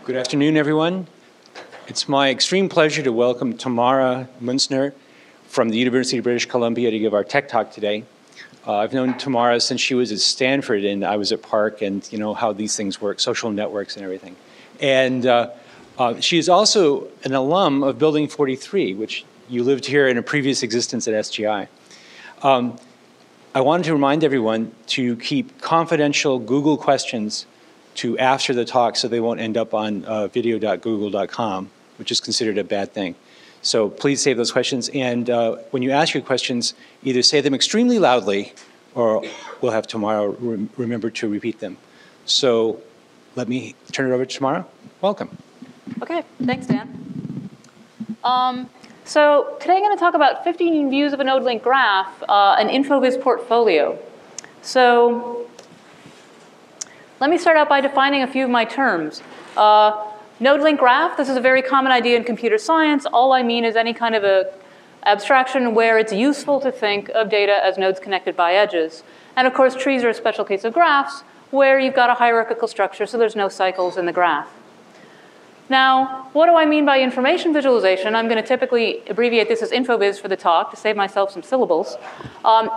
Good afternoon, everyone. It's my extreme pleasure to welcome Tamara Munzner from the University of British Columbia to give our tech talk today. I've known Tamara since she was at Stanford and I was at Park, and you know how these things work, social networks and everything. And she is also an alum of Building 43, which you lived here in a previous existence at SGI. I wanted to remind everyone to keep confidential Google questions to after the talk so they won't end up on video.google.com, which is considered a bad thing. So please save those questions, and when you ask your questions, either say them extremely loudly or we'll have Tamara remember to repeat them. So let me turn it over to Tamara. Welcome. Okay, thanks, Dan. So today I'm going to talk about 15 views of a node-link graph, an infovis portfolio. So let me start out by defining a few of my terms. Node-link graph, this is a very common idea in computer science. All I mean is any kind of a abstraction where it's useful to think of data as nodes connected by edges. And of course, trees are a special case of graphs where you've got a hierarchical structure, so there's no cycles in the graph. Now, what do I mean by information visualization? I'm going to typically abbreviate this as infovis for the talk to save myself some syllables.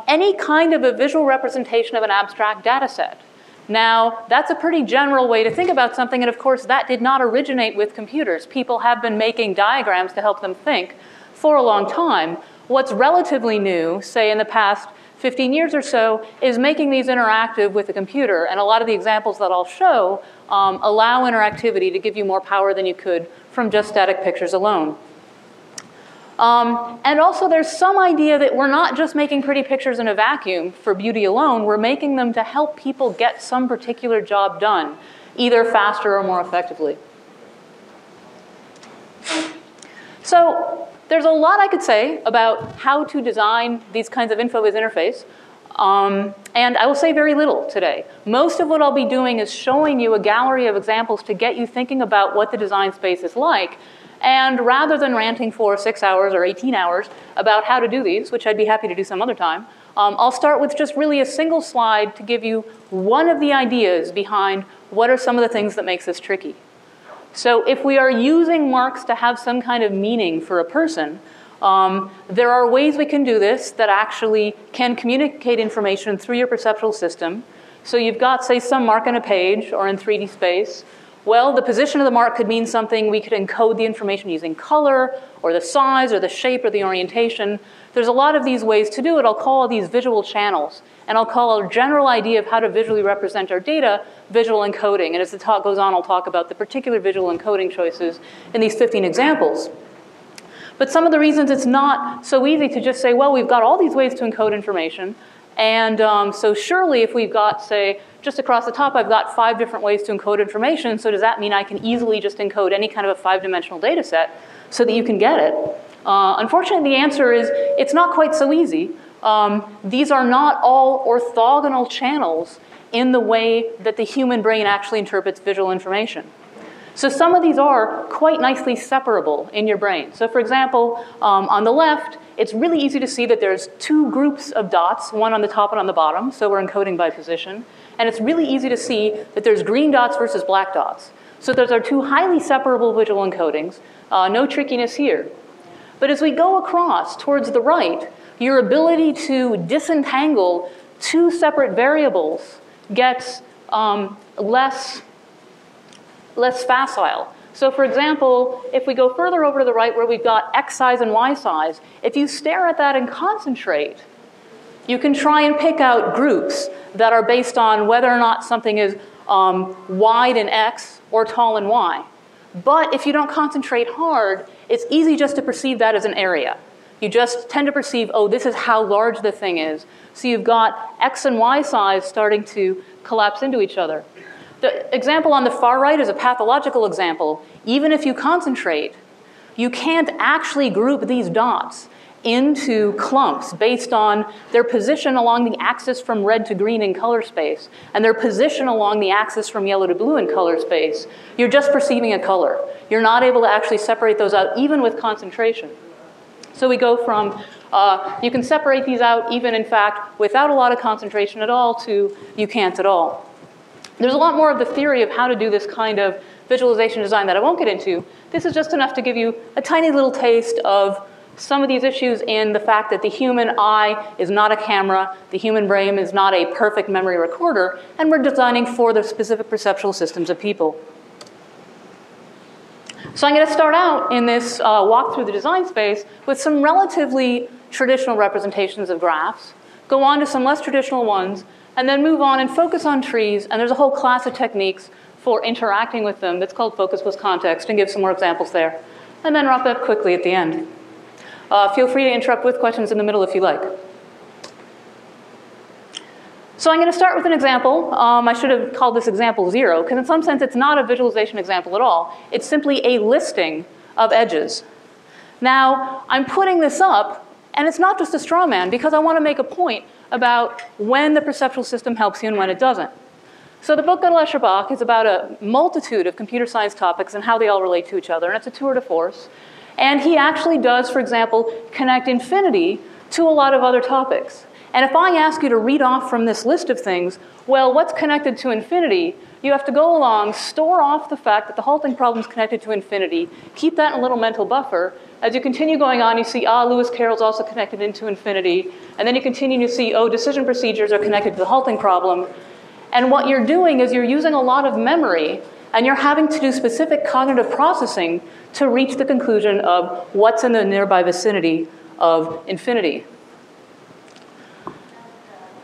Any kind of a visual representation of an abstract data set. Now, that's a pretty general way to think about something, and of course, that did not originate with computers. People have been making diagrams to help them think for a long time. What's relatively new, say in the past 15 years or so, is making these interactive with the computer, and a lot of the examples that I'll show allow interactivity to give you more power than you could from just static pictures alone. And also there's some idea that we're not just making pretty pictures in a vacuum for beauty alone, we're making them to help people get some particular job done, either faster or more effectively. So there's a lot I could say about how to design these kinds of infovis interface, and I will say very little today. Most of what I'll be doing is showing you a gallery of examples to get you thinking about what the design space is like. And rather than ranting for 6 hours or 18 hours about how to do these, which I'd be happy to do some other time, I'll start with just really a single slide to give you one of the ideas behind what are some of the things that makes this tricky. So if we are using marks to have some kind of meaning for a person, there are ways we can do this that actually can communicate information through your perceptual system. So you've got, say, some mark on a page or in 3D space. Well, the position of the mark could mean something. We could encode the information using color, or the size, or the shape, or the orientation. There's a lot of these ways to do it. I'll call these visual channels. And I'll call a general idea of how to visually represent our data visual encoding. And as the talk goes on, I'll talk about the particular visual encoding choices in these 15 examples. But some of the reasons it's not so easy to just say, well, we've got all these ways to encode information. And so surely if we've got, say, just across the top, I've got 5 different ways to encode information. So does that mean I can easily just encode any kind of a 5-dimensional data set so that you can get it? Unfortunately, the answer is it's not quite so easy. These are not all orthogonal channels in the way that the human brain actually interprets visual information. So some of these are quite nicely separable in your brain. So for example, on the left, it's really easy to see that there's 2 groups of dots, one on the top and on the bottom, so we're encoding by position. And it's really easy to see that there's green dots versus black dots. So those are 2 highly separable visual encodings, no trickiness here. But as we go across towards the right, your ability to disentangle 2 separate variables gets less facile. So for example, if we go further over to the right where we've got X size and Y size, if you stare at that and concentrate, you can try and pick out groups that are based on whether or not something is wide in X or tall in Y. But if you don't concentrate hard, it's easy just to perceive that as an area. You just tend to perceive, oh, this is how large the thing is. So you've got X and Y size starting to collapse into each other. The example on the far right is a pathological example. Even if you concentrate, you can't actually group these dots into clumps based on their position along the axis from red to green in color space and their position along the axis from yellow to blue in color space. You're just perceiving a color. You're not able to actually separate those out even with concentration. So we go from, you can separate these out even in fact without a lot of concentration at all to you can't at all. There's a lot more of the theory of how to do this kind of visualization design that I won't get into. This is just enough to give you a tiny little taste of some of these issues in the fact that the human eye is not a camera, the human brain is not a perfect memory recorder, and we're designing for the specific perceptual systems of people. So I'm going to start out in this walk through the design space with some relatively traditional representations of graphs, go on to some less traditional ones, and then move on and focus on trees, and there's a whole class of techniques for interacting with them that's called focus plus context, and give some more examples there, and then wrap up quickly at the end. Feel free to interrupt with questions in the middle if you like. So I'm going to start with an example. I should have called this example 0, because in some sense it's not a visualization example at all. It's simply a listing of edges. Now, I'm putting this up, and it's not just a straw man, because I want to make a point about when the perceptual system helps you and when it doesn't. So the book Gödel-Escher-Bach is about a multitude of computer science topics and how they all relate to each other, and it's a tour de force. And he actually does, for example, connect infinity to a lot of other topics. And if I ask you to read off from this list of things, well, what's connected to infinity? You have to go along, store off the fact that the halting problem is connected to infinity, keep that in a little mental buffer. As you continue going on, you see, Lewis Carroll's also connected into infinity. And then you continue to see, decision procedures are connected to the halting problem. And what you're doing is you're using a lot of memory, and you're having to do specific cognitive processing to reach the conclusion of what's in the nearby vicinity of infinity.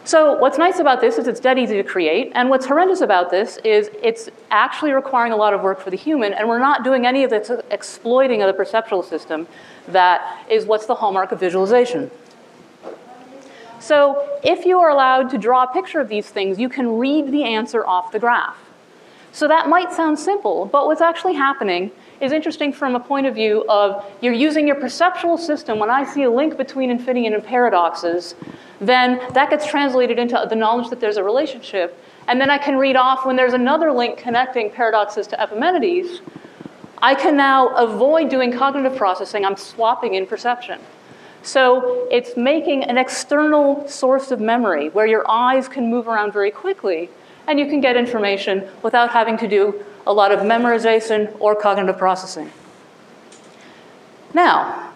So what's nice about this is it's dead easy to create, and what's horrendous about this is it's actually requiring a lot of work for the human, and we're not doing any of this exploiting of the perceptual system. That is what's the hallmark of visualization. So if you are allowed to draw a picture of these things, you can read the answer off the graph. So that might sound simple, but what's actually happening is interesting from a point of view of you're using your perceptual system. When I see a link between infinity and paradoxes, then that gets translated into the knowledge that there's a relationship. And then I can read off when there's another link connecting paradoxes to Epimenides. I can now avoid doing cognitive processing. I'm swapping in perception. So it's making an external source of memory where your eyes can move around very quickly, and you can get information without having to do a lot of memorization or cognitive processing. Now,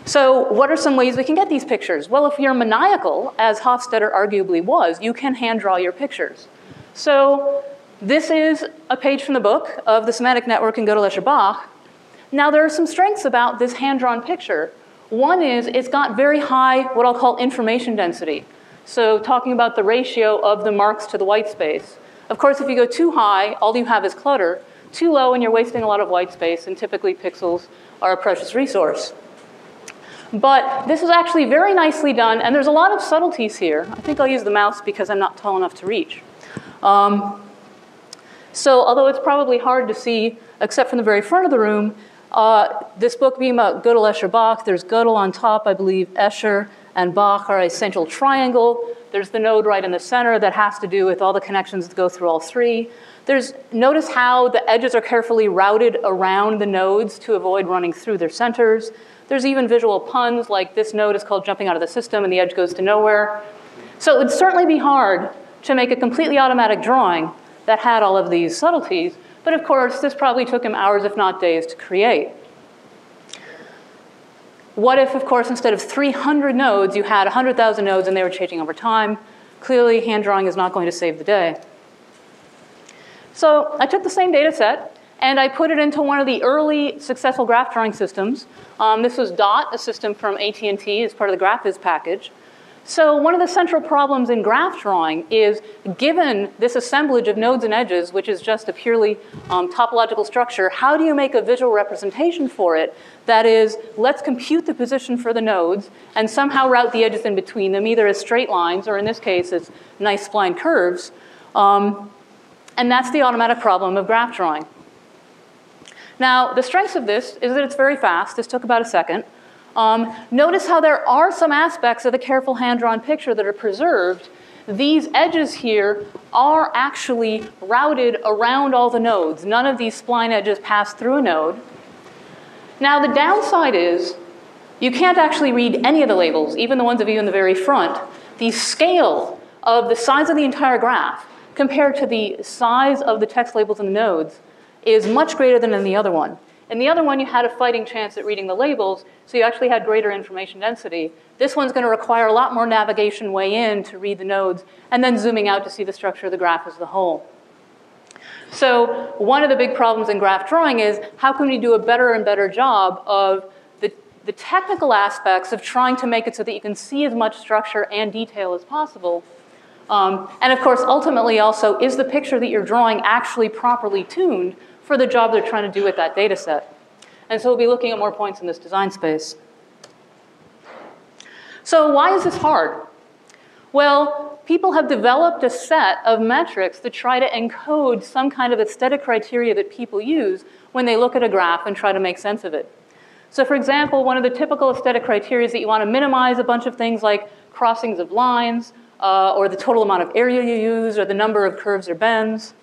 so what are some ways we can get these pictures? Well, if you're maniacal, as Hofstadter arguably was, you can hand draw your pictures. So this is a page from the book of the semantic network in Gödel-Escher-Bach. Now, there are some strengths about this hand-drawn picture. One is it's got very high, what I'll call information density. So talking about the ratio of the marks to the white space. Of course, if you go too high, all you have is clutter. Too low, and you're wasting a lot of white space, and typically pixels are a precious resource. But this is actually very nicely done, and there's a lot of subtleties here. I think I'll use the mouse because I'm not tall enough to reach. So although it's probably hard to see, except from the very front of the room, this book being about Gödel-Escher-Bach, there's Gödel on top, I believe Escher and Bach are a central triangle. There's the node right in the center that has to do with all the connections that go through all three. Notice how the edges are carefully routed around the nodes to avoid running through their centers. There's even visual puns, like this node is called jumping out of the system and the edge goes to nowhere. So it would certainly be hard to make a completely automatic drawing that had all of these subtleties. But of course, this probably took him hours, if not days, to create. What if, of course, instead of 300 nodes, you had 100,000 nodes and they were changing over time? Clearly, hand drawing is not going to save the day. So I took the same data set and I put it into one of the early successful graph drawing systems. This was DOT, a system from AT&T as part of the GraphViz package. So one of the central problems in graph drawing is, given this assemblage of nodes and edges, which is just a purely topological structure, how do you make a visual representation for it? That is, let's compute the position for the nodes and somehow route the edges in between them, either as straight lines or in this case as nice spline curves. And that's the automatic problem of graph drawing. Now, the strengths of this is that it's very fast. This took about a second. Notice how there are some aspects of the careful hand-drawn picture that are preserved. These edges here are actually routed around all the nodes. None of these spline edges pass through a node. Now, the downside is you can't actually read any of the labels, even the ones of you in the very front. The scale of the size of the entire graph compared to the size of the text labels in the nodes is much greater than in the other one. In the other one, you had a fighting chance at reading the labels, so you actually had greater information density. This one's going to require a lot more navigation way in to read the nodes, and then zooming out to see the structure of the graph as a whole. So one of the big problems in graph drawing is how can we do a better and better job of the technical aspects of trying to make it so that you can see as much structure and detail as possible. And of course, ultimately also, is the picture that you're drawing actually properly tuned for the job they're trying to do with that data set? And so we'll be looking at more points in this design space. So why is this hard? Well, people have developed a set of metrics to try to encode some kind of aesthetic criteria that people use when they look at a graph and try to make sense of it. So for example, one of the typical aesthetic criteria is that you want to minimize a bunch of things like crossings of lines, or the total amount of area you use, or the number of curves or bends.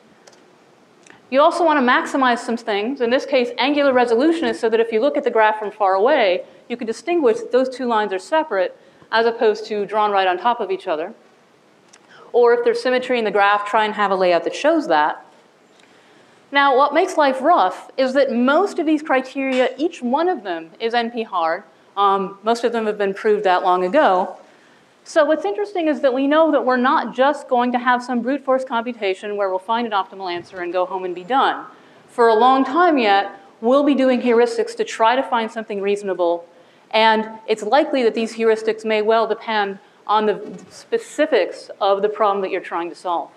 You also want to maximize some things. In this case, angular resolution is so that if you look at the graph from far away, you can distinguish that those two lines are separate as opposed to drawn right on top of each other. Or if there's symmetry in the graph, try and have a layout that shows that. Now, what makes life rough is that most of these criteria, each one of them is NP hard. Most of them have been proved that long ago. So what's interesting is that we know that we're not just going to have some brute force computation where we'll find an optimal answer and go home and be done. For a long time yet, we'll be doing heuristics to try to find something reasonable. And it's likely that these heuristics may well depend on the specifics of the problem that you're trying to solve.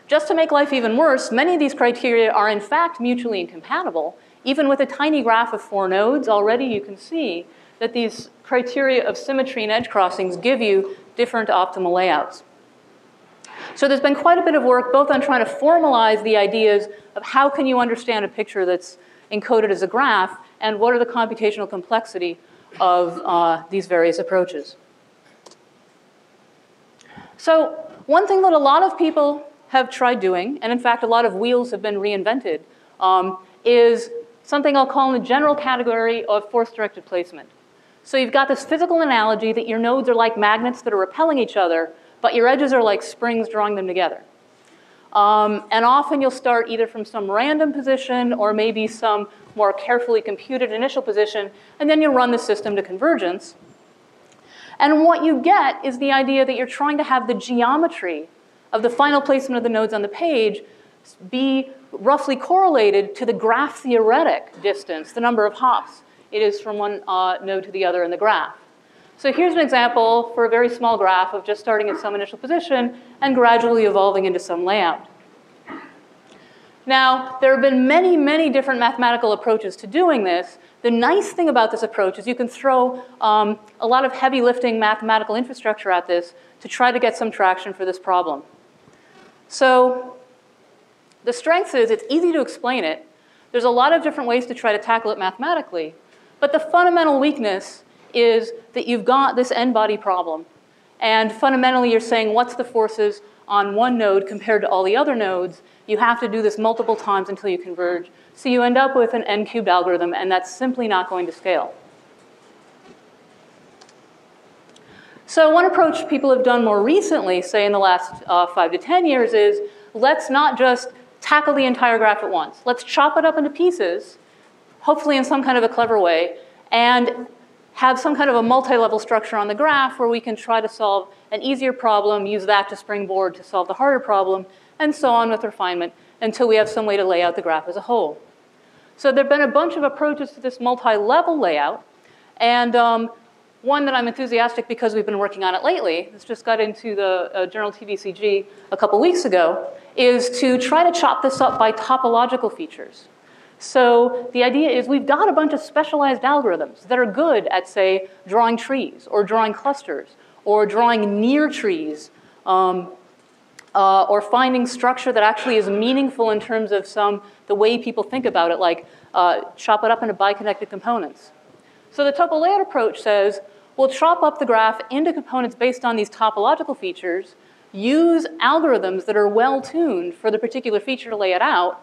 Just to make life even worse, many of these criteria are in fact mutually incompatible. Even with a tiny graph of 4 nodes, already you can see that these criteria of symmetry and edge crossings give you different optimal layouts. So there's been quite a bit of work both on trying to formalize the ideas of how can you understand a picture that's encoded as a graph, and what are the computational complexity of these various approaches. So one thing that a lot of people have tried doing, and in fact a lot of wheels have been reinvented, is something I'll call in the general category of force-directed placement. So you've got this physical analogy that your nodes are like magnets that are repelling each other, but your edges are like springs drawing them together. And often you'll start either from some random position or maybe some more carefully computed initial position, and then you run the system to convergence. And what you get is the idea that you're trying to have the geometry of the final placement of the nodes on the page be roughly correlated to the graph theoretic distance, the number of hops it is from one node to the other in the graph. So here's an example for a very small graph of just starting at some initial position and gradually evolving into some layout. Now, there have been many, many different mathematical approaches to doing this. The nice thing about this approach is you can throw a lot of heavy lifting mathematical infrastructure at this to try to get some traction for this problem. So the strength is it's easy to explain it. There's a lot of different ways to try to tackle it mathematically. But the fundamental weakness is that you've got this n-body problem. And fundamentally, you're saying, what's the forces on one node compared to all the other nodes? You have to do this multiple times until you converge. So you end up with an n-cubed algorithm, and that's simply not going to scale. So one approach people have done more recently, say in the last 5 to 10 years, is let's not just tackle the entire graph at once. Let's chop it up into pieces, hopefully in some kind of a clever way, and have some kind of a multi-level structure on the graph where we can try to solve an easier problem, use that to springboard to solve the harder problem, and so on with refinement until we have some way to lay out the graph as a whole. So there have been a bunch of approaches to this multi-level layout, and one that I'm enthusiastic because we've been working on it lately, this just got into the journal TVCG a couple weeks ago, is to try to chop this up by topological features. So the idea is we've got a bunch of specialized algorithms that are good at, say, drawing trees, or drawing clusters, or drawing near trees, or finding structure that actually is meaningful in terms of the way people think about it, like chop it up into biconnected components. So the TopoLayout approach says, we'll chop up the graph into components based on these topological features, use algorithms that are well-tuned for the particular feature to lay it out.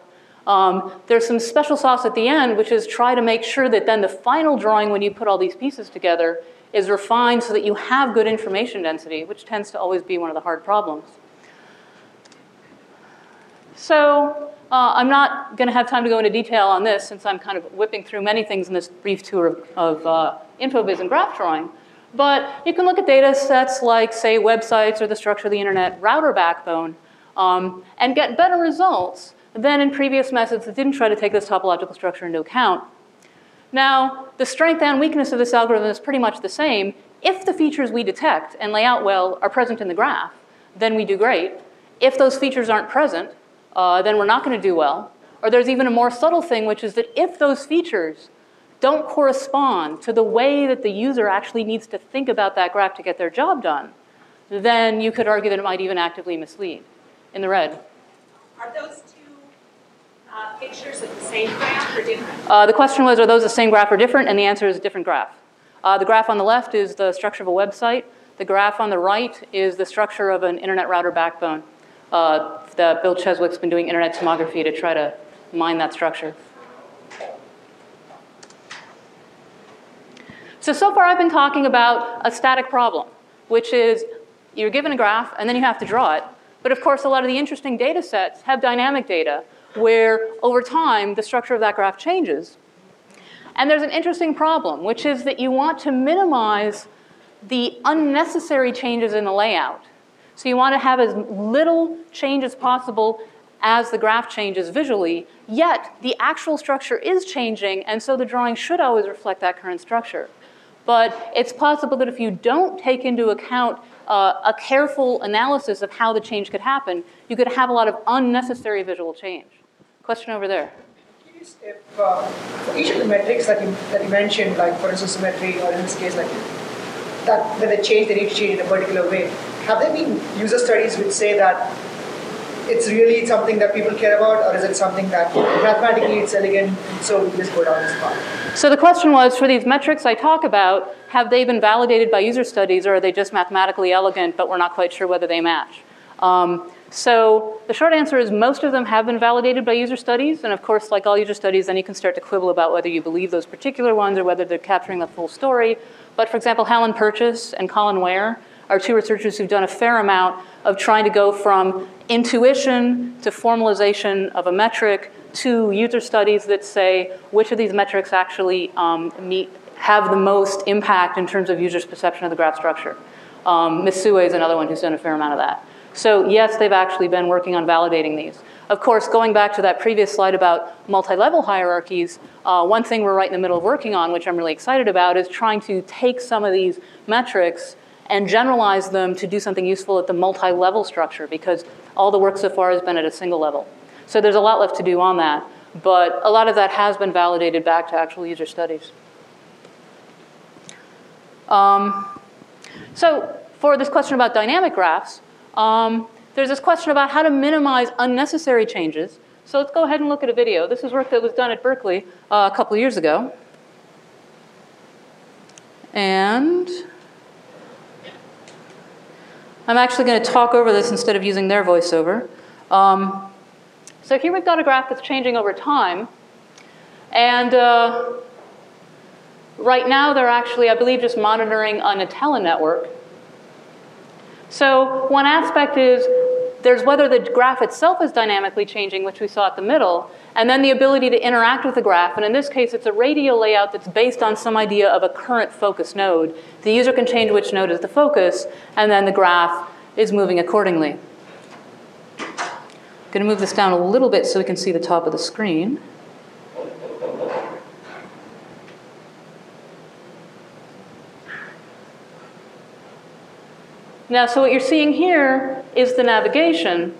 There's some special sauce at the end, which is try to make sure that then the final drawing, when you put all these pieces together, is refined so that you have good information density, which tends to always be one of the hard problems. So I'm not going to have time to go into detail on this since I'm kind of whipping through many things in this brief tour of infovis and graph drawing. But you can look at data sets like, say, websites or the structure of the internet router backbone and get better results than in previous methods that didn't try to take this topological structure into account. Now, the strength and weakness of this algorithm is pretty much the same. If the features we detect and lay out well are present in the graph, then we do great. If those features aren't present, then we're not going to do well. Or there's even a more subtle thing, which is that if those features don't correspond to the way that the user actually needs to think about that graph to get their job done, then you could argue that it might even actively mislead. In the red. Are those two pictures of the same graph or different? The question was, are those the same graph or different? And the answer is a different graph. The graph on the left is the structure of a website. The graph on the right is the structure of an internet router backbone. That Bill Cheswick's been doing internet tomography to try to mine that structure. So far I've been talking about a static problem, which is you're given a graph and then you have to draw it. But of course, a lot of the interesting data sets have dynamic data where over time the structure of that graph changes. And there's an interesting problem, which is that you want to minimize the unnecessary changes in the layout. So you want to have as little change as possible as the graph changes visually, yet the actual structure is changing, and so the drawing should always reflect that current structure. But it's possible that if you don't take into account a careful analysis of how the change could happen, you could have a lot of unnecessary visual change. Question over there. If for each of the metrics that you mentioned, like for instance symmetry, or in this case, like that when they change, they need to change in a particular way. Have there been user studies which say that it's really something that people care about, or is it something that mathematically it's elegant, so we just go down this path? So the question was, for these metrics I talk about, have they been validated by user studies, or are they just mathematically elegant, but we're not quite sure whether they match? So the short answer is most of them have been validated by user studies, and of course, like all user studies, then you can start to quibble about whether you believe those particular ones or whether they're capturing the full story. But for example, Helen Purchase and Colin Ware are two researchers who've done a fair amount of trying to go from intuition to formalization of a metric to user studies that say which of these metrics actually have the most impact in terms of users' perception of the graph structure. Ms. Sue is another one who's done a fair amount of that. So yes, they've actually been working on validating these. Of course, going back to that previous slide about multi-level hierarchies, one thing we're right in the middle of working on, which I'm really excited about, is trying to take some of these metrics and generalize them to do something useful at the multi-level structure, because all the work so far has been at a single level. So there's a lot left to do on that, but a lot of that has been validated back to actual user studies. So for this question about dynamic graphs, there's this question about how to minimize unnecessary changes. So let's go ahead and look at a video. This is work that was done at Berkeley a couple years ago. And I'm actually going to talk over this instead of using their voiceover. So here we've got a graph that's changing over time. And right now they're actually, I believe, just monitoring a Nutella network. So one aspect is there's whether the graph itself is dynamically changing, which we saw at the middle, and then the ability to interact with the graph. And in this case, it's a radial layout that's based on some idea of a current focus node. The user can change which node is the focus, and then the graph is moving accordingly. I'm going to move this down a little bit so we can see the top of the screen. Now, so what you're seeing here is the navigation.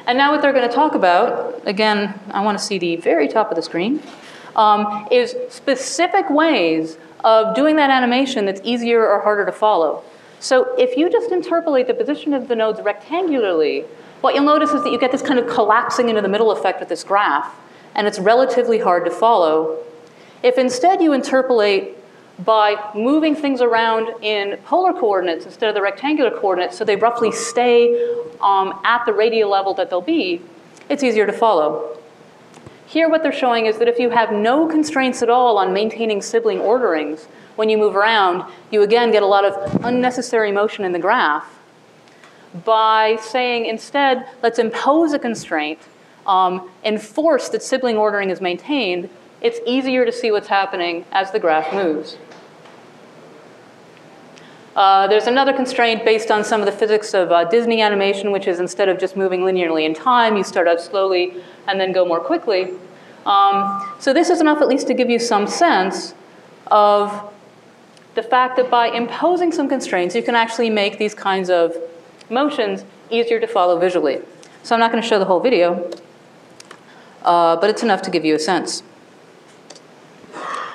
And now what they're going to talk about, again, I want to see the very top of the screen, is specific ways of doing that animation that's easier or harder to follow. So if you just interpolate the position of the nodes rectangularly, what you'll notice is that you get this kind of collapsing into the middle effect with this graph, and it's relatively hard to follow. If instead you interpolate by moving things around in polar coordinates instead of the rectangular coordinates so they roughly stay at the radial level that they'll be, it's easier to follow. Here what they're showing is that if you have no constraints at all on maintaining sibling orderings, when you move around, you again get a lot of unnecessary motion in the graph. By saying instead, let's impose a constraint, enforce that sibling ordering is maintained, it's easier to see what's happening as the graph moves. There's another constraint based on some of the physics of Disney animation, which is instead of just moving linearly in time, you start out slowly and then go more quickly. So this is enough at least to give you some sense of the fact that by imposing some constraints, you can actually make these kinds of motions easier to follow visually. So I'm not going to show the whole video, but it's enough to give you a sense.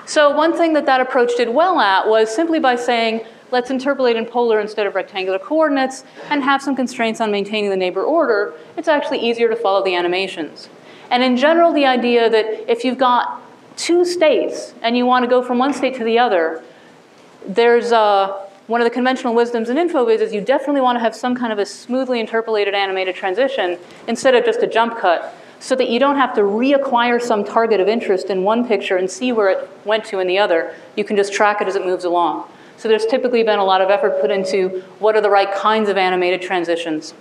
So one thing that that approach did well at was simply by saying, let's interpolate in polar instead of rectangular coordinates and have some constraints on maintaining the neighbor order, it's actually easier to follow the animations. And in general, the idea that if you've got two states and you want to go from one state to the other, there's one of the conventional wisdoms in infovis is you definitely want to have some kind of a smoothly interpolated animated transition instead of just a jump cut, so that you don't have to reacquire some target of interest in one picture and see where it went to in the other. You can just track it as it moves along. So there's typically been a lot of effort put into what are the right kinds of animated transitions.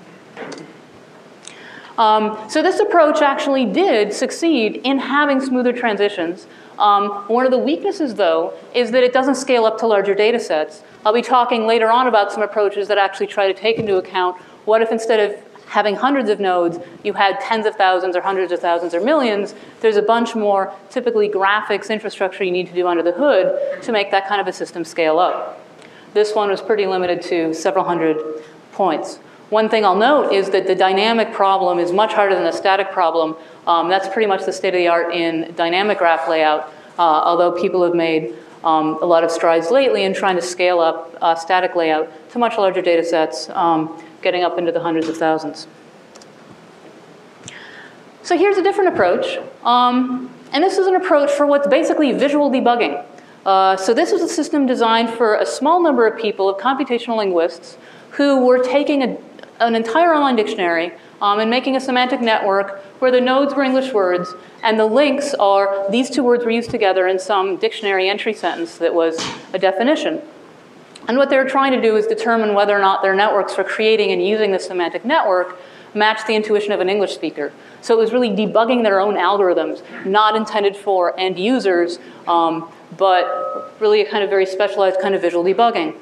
So this approach actually did succeed in having smoother transitions. One of the weaknesses, though, is that it doesn't scale up to larger data sets. I'll be talking later on about some approaches that actually try to take into account what if instead of having hundreds of nodes, you had tens of thousands or hundreds of thousands or millions. There's a bunch more typically graphics infrastructure you need to do under the hood to make that kind of a system scale up. This one was pretty limited to several hundred points. One thing I'll note is that the dynamic problem is much harder than the static problem. That's pretty much the state of the art in dynamic graph layout, although people have made a lot of strides lately in trying to scale up static layout to much larger data sets, getting up into the hundreds of thousands. So here's a different approach. And this is an approach for what's basically visual debugging. So this was a system designed for a small number of people, of computational linguists, who were taking an entire online dictionary and making a semantic network where the nodes were English words and the links are these two words were used together in some dictionary entry sentence that was a definition. And what they were trying to do is determine whether or not their networks for creating and using the semantic network matched the intuition of an English speaker. So it was really debugging their own algorithms, not intended for end users, but really a kind of very specialized kind of visual debugging.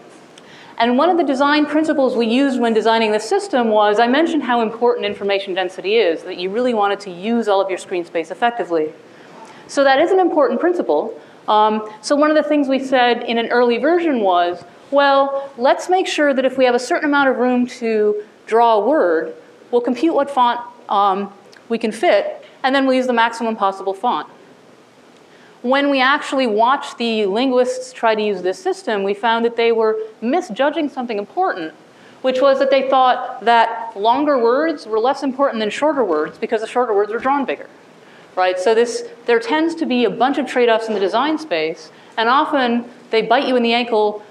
And one of the design principles we used when designing the system was, I mentioned how important information density is, that you really wanted to use all of your screen space effectively. So that is an important principle. So one of the things we said in an early version was, well, let's make sure that if we have a certain amount of room to draw a word, we'll compute what font we can fit, and then we'll use the maximum possible font. When we actually watched the linguists try to use this system, we found that they were misjudging something important, which was that they thought that longer words were less important than shorter words because the shorter words were drawn bigger, right? So there tends to be a bunch of trade-offs in the design space, and often they bite you in the ankle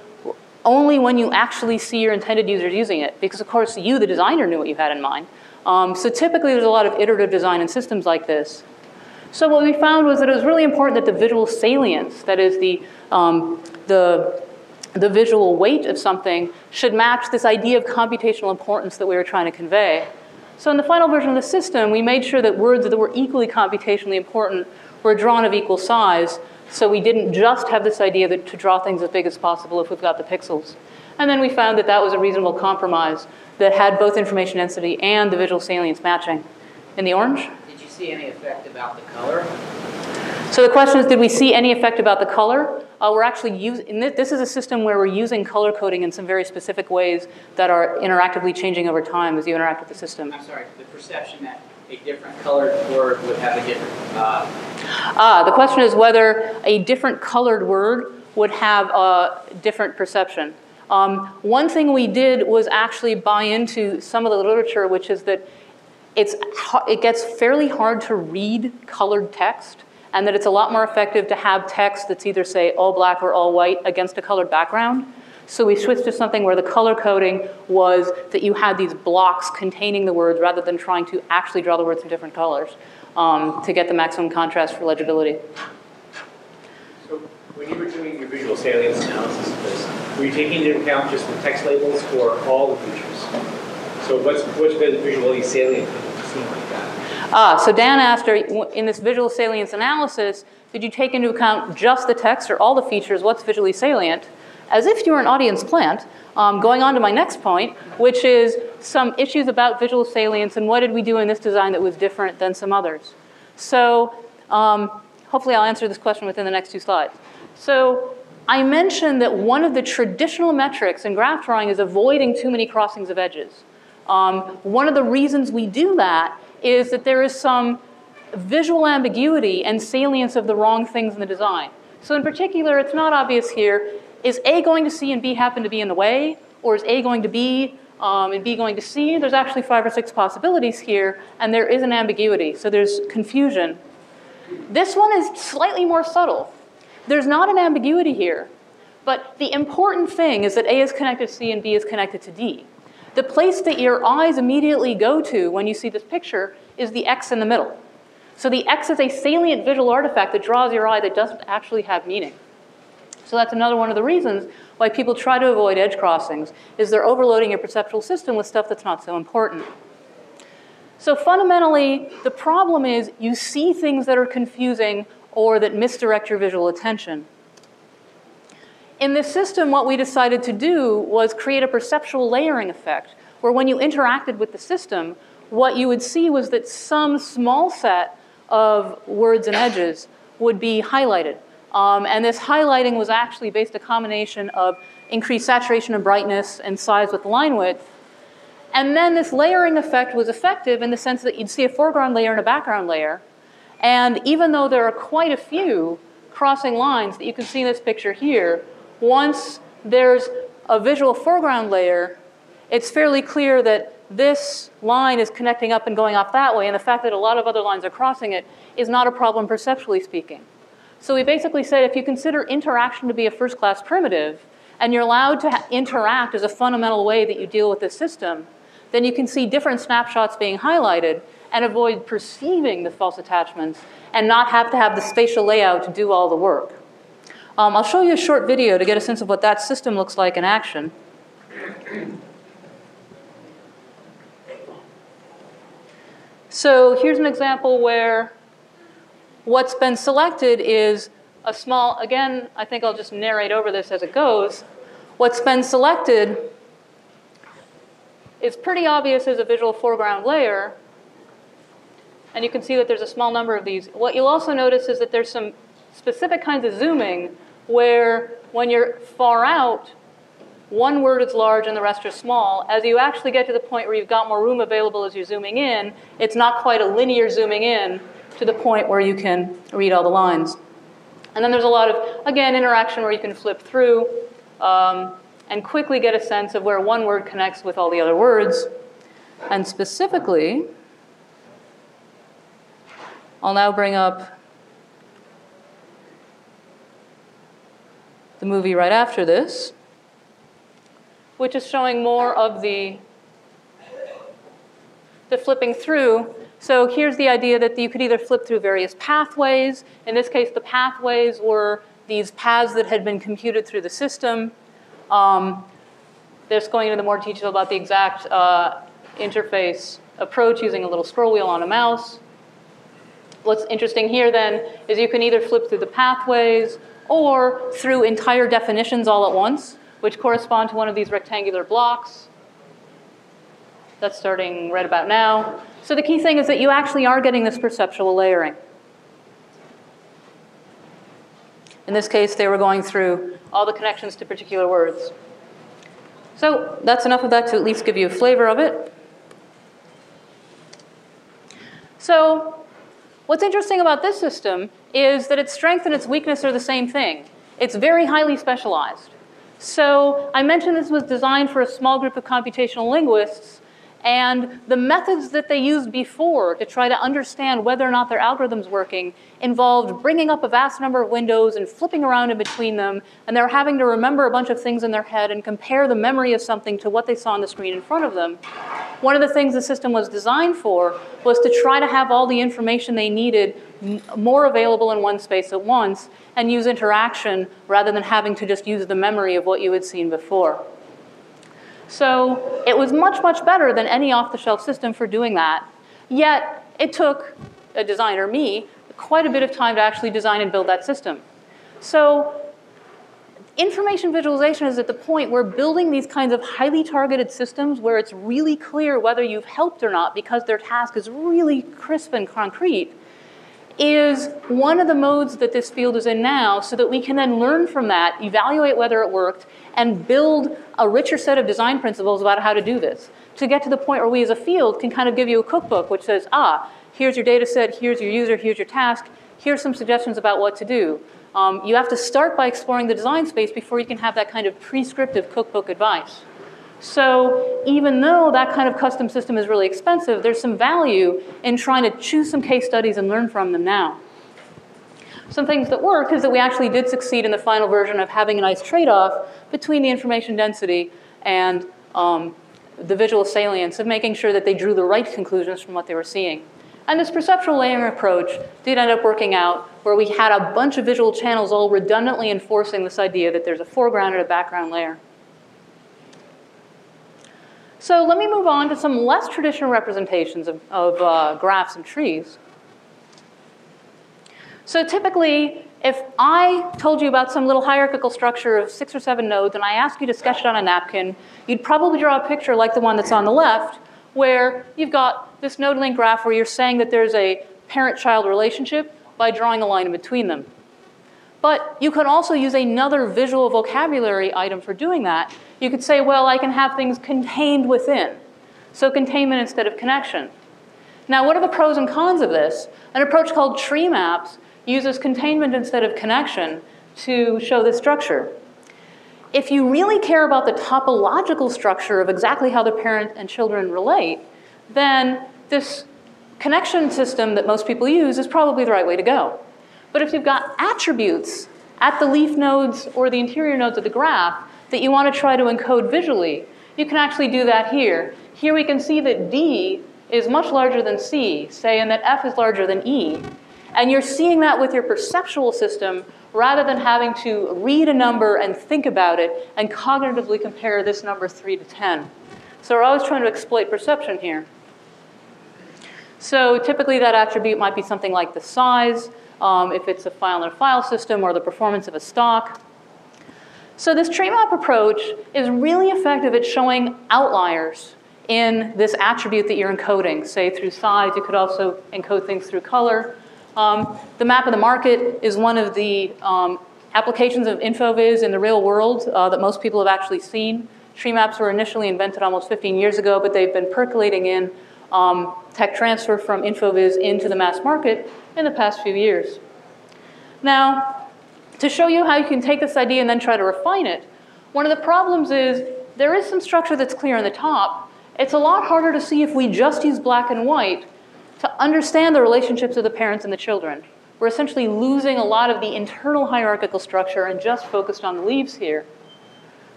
only when you actually see your intended users using it, because of course you, the designer, knew what you had in mind. So typically there's a lot of iterative design in systems like this. So what we found was that it was really important that the visual salience, that is the visual weight of something, should match this idea of computational importance that we were trying to convey. So in the final version of the system, we made sure that words that were equally computationally important were drawn of equal size, so we didn't just have this idea that to draw things as big as possible if we've got the pixels. And then we found that that was a reasonable compromise that had both information density and the visual salience matching. In the orange? See any effect about the color? So the question is, did we see any effect about the color? We're actually using, this is a system where we're using color coding in some very specific ways that are interactively changing over time as you interact with the system. I'm sorry, the perception that a different colored word would have a different... The question is whether a different colored word would have a different perception. One thing we did was actually buy into some of the literature, which is that it gets fairly hard to read colored text, and that it's a lot more effective to have text that's either, say, all black or all white against a colored background. So we switched to something where the color coding was that you had these blocks containing the words rather than trying to actually draw the words in different colors. to get the maximum contrast for legibility. So when you were doing your visual salience analysis of this, were you taking into account just the text labels for all the features? So what's the visually salient thing like that? So Dan asked, in this visual salience analysis, did you take into account just the text or all the features? What's visually salient? As if you were an audience plant, going on to my next point, which is some issues about visual salience and what did we do in this design that was different than some others. So hopefully I'll answer this question within the next 2 slides. So I mentioned that one of the traditional metrics in graph drawing is avoiding too many crossings of edges. One of the reasons we do that is that there is some visual ambiguity and salience of the wrong things in the design. So in particular, it's not obvious here, is A going to C and B happen to be in the way? Or is A going to B and B going to C? There's actually 5 or 6 possibilities here, and there is an ambiguity, so there's confusion. This one is slightly more subtle. There's not an ambiguity here, but the important thing is that A is connected to C and B is connected to D. The place that your eyes immediately go to when you see this picture is the X in the middle. So the X is a salient visual artifact that draws your eye that doesn't actually have meaning. So that's another one of the reasons why people try to avoid edge crossings, is they're overloading your perceptual system with stuff that's not so important. So fundamentally, the problem is you see things that are confusing or that misdirect your visual attention. In this system, what we decided to do was create a perceptual layering effect, where when you interacted with the system, what you would see was that some small set of words and edges would be highlighted. And this highlighting was actually based on a combination of increased saturation and brightness and size with line width. And then this layering effect was effective in the sense that you'd see a foreground layer and a background layer. And even though there are quite a few crossing lines that you can see in this picture here, once there's a visual foreground layer, it's fairly clear that this line is connecting up and going off that way, and the fact that a lot of other lines are crossing it is not a problem perceptually speaking. So we basically said if you consider interaction to be a first-class primitive, and you're allowed to interact as a fundamental way that you deal with the system, then you can see different snapshots being highlighted and avoid perceiving the false attachments and not have to have the spatial layout to do all the work. I'll show you a short video to get a sense of what that system looks like in action. So here's an example where what's been selected is a small, again, I think I'll just narrate over this as it goes. What's been selected is pretty obvious as a visual foreground layer. And you can see that there's a small number of these. What you'll also notice is that there's some specific kinds of zooming where when you're far out, one word is large and the rest are small. As you actually get to the point where you've got more room available as you're zooming in, it's not quite a linear zooming in to the point where you can read all the lines. And then there's a lot of, again, interaction where you can flip through and quickly get a sense of where one word connects with all the other words. And specifically, I'll now bring up the movie right after this, which is showing more of the flipping through. So here's the idea that you could either flip through various pathways. In this case, the pathways were these paths that had been computed through the system. There's going into the more detail about the exact interface approach using a little scroll wheel on a mouse. What's interesting here then is you can either flip through the pathways or through entire definitions all at once, which correspond to one of these rectangular blocks. That's starting right about now. So the key thing is that you actually are getting this perceptual layering. In this case, they were going through all the connections to particular words. So that's enough of that to at least give you a flavor of it. So what's interesting about this system is that its strength and its weakness are the same thing. It's very highly specialized. So I mentioned this was designed for a small group of computational linguists, And the methods that they used before to try to understand whether or not their algorithm's working involved bringing up a vast number of windows and flipping around in between them, and they were having to remember a bunch of things in their head and compare the memory of something to what they saw on the screen in front of them. One of the things the system was designed for was to try to have all the information they needed more available in one space at once and use interaction rather than having to just use the memory of what you had seen before. So it was much, much better than any off-the-shelf system for doing that. Yet it took a designer, me, quite a bit of time to actually design and build that system. So information visualization is at the point where building these kinds of highly targeted systems where it's really clear whether you've helped or not because their task is really crisp and concrete is one of the modes that this field is in now, so that we can then learn from that, evaluate whether it worked, and build a richer set of design principles about how to do this, to get to the point where we as a field can kind of give you a cookbook which says, here's your data set, here's your user, here's your task, here's some suggestions about what to do. You have to start by exploring the design space before you can have that kind of prescriptive cookbook advice. So even though that kind of custom system is really expensive, there's some value in trying to choose some case studies and learn from them now. Some things that work is that we actually did succeed in the final version of having a nice trade-off between the information density and the visual salience of making sure that they drew the right conclusions from what they were seeing. And this perceptual layering approach did end up working out where we had a bunch of visual channels all redundantly enforcing this idea that there's a foreground and a background layer. So let me move on to some less traditional representations of graphs and trees. So typically, if I told you about some little hierarchical structure of 6 or 7 nodes and I asked you to sketch it on a napkin, you'd probably draw a picture like the one that's on the left, where you've got this node link graph where you're saying that there's a parent-child relationship by drawing a line in between them. But you could also use another visual vocabulary item for doing that. You could say, well, I can have things contained within. So containment instead of connection. Now, what are the pros and cons of this? An approach called Treemaps uses containment instead of connection to show this structure. If you really care about the topological structure of exactly how the parent and children relate, then this connection system that most people use is probably the right way to go. But if you've got attributes at the leaf nodes or the interior nodes of the graph that you want to try to encode visually, you can actually do that here. Here we can see that D is much larger than C, say, and that F is larger than E. And you're seeing that with your perceptual system rather than having to read a number and think about it and cognitively compare this number 3 to 10. So we're always trying to exploit perception here. So typically that attribute might be something like the size, if it's a file in a file system, or the performance of a stock. So this tree map approach is really effective at showing outliers in this attribute that you're encoding, say through size. You could also encode things through color. The map of the market is one of the applications of infovis in the real world that most people have actually seen. Tree maps were initially invented almost 15 years ago, but they've been percolating in tech transfer from infovis into the mass market in the past few years. Now, to show you how you can take this idea and then try to refine it, one of the problems is there is some structure that's clear on the top. It's a lot harder to see if we just use black and white to understand the relationships of the parents and the children. We're essentially losing a lot of the internal hierarchical structure and just focused on the leaves here.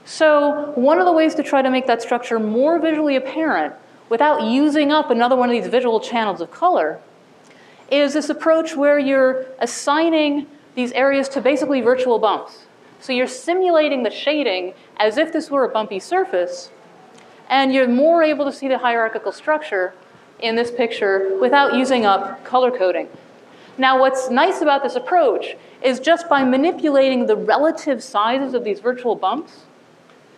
So one of the ways to try to make that structure more visually apparent without using up another one of these visual channels of color is this approach where you're assigning these areas to basically virtual bumps. So you're simulating the shading as if this were a bumpy surface, and you're more able to see the hierarchical structure in this picture without using up color coding. Now, what's nice about this approach is just by manipulating the relative sizes of these virtual bumps,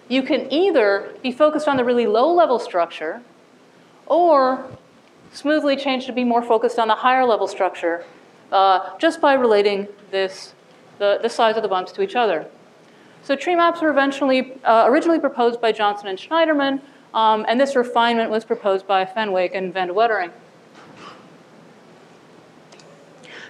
you can either be focused on the really low-level structure or smoothly change to be more focused on the higher-level structure just by relating the size of the bumps to each other. So tree maps were originally proposed by Johnson and Schneiderman, and this refinement was proposed by Fenwick and Van de Wettering.